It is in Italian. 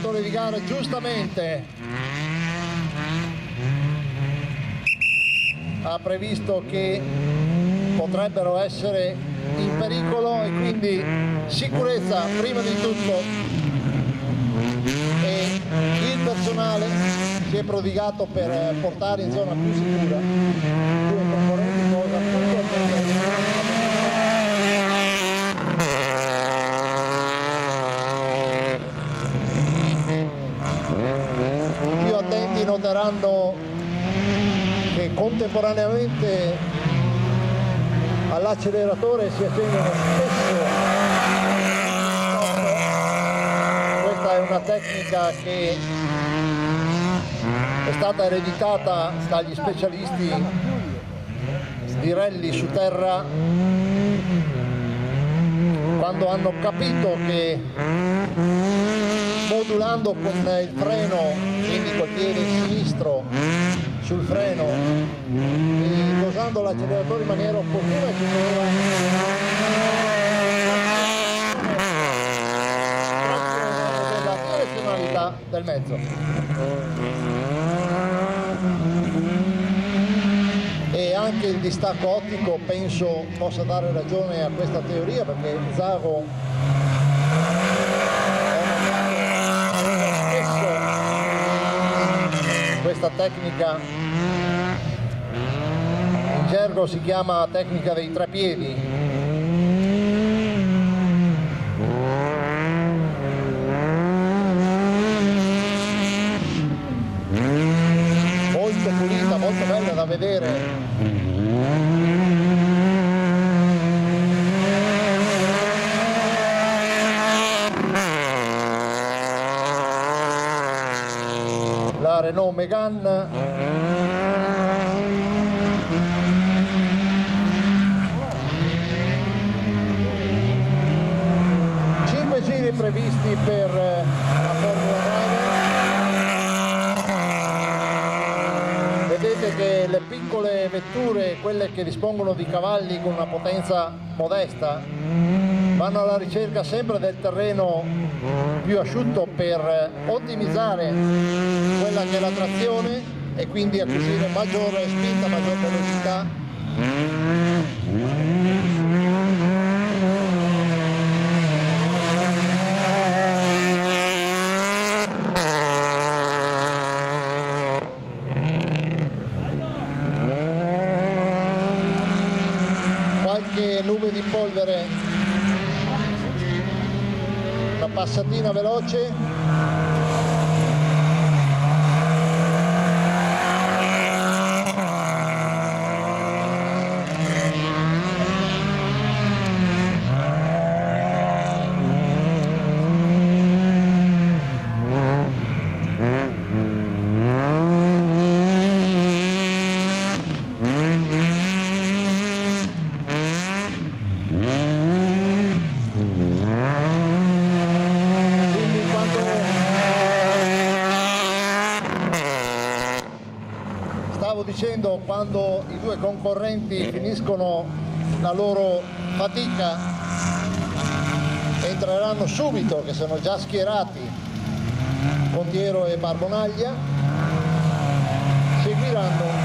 direttore di gara giustamente ha previsto che potrebbero essere in pericolo e quindi sicurezza prima di tutto, e il personale si è prodigato per portare in zona più sicura due concorrenti, cosa più attenti noteranno che contemporaneamente all'acceleratore si accendono spesso. Questa è una tecnica che è stata ereditata dagli specialisti di rally su terra, quando hanno capito che modulando con il freno, quindi col piede sinistro sul freno e dosando l'acceleratore in maniera opportuna, ci doveva della direzionalità del mezzo. E anche il distacco ottico penso possa dare ragione a questa teoria, perché Zago questa tecnica in gergo si chiama tecnica dei tre piedi. Molto pulita, molto bella da vedere. La Renault Megane, cinque giri previsti per la Formula 9. Vedete che le piccole vetture, quelle che dispongono di cavalli con una potenza modesta, vanno alla ricerca sempre del terreno più asciutto per ottimizzare quella che è la trazione e quindi acquisire maggiore spinta, maggior velocità. Qualche nube di polvere, una passatina veloce. Stavo dicendo, quando i due concorrenti finiscono la loro fatica entreranno subito, che sono già schierati, Contiero e Barbonaglia, seguiranno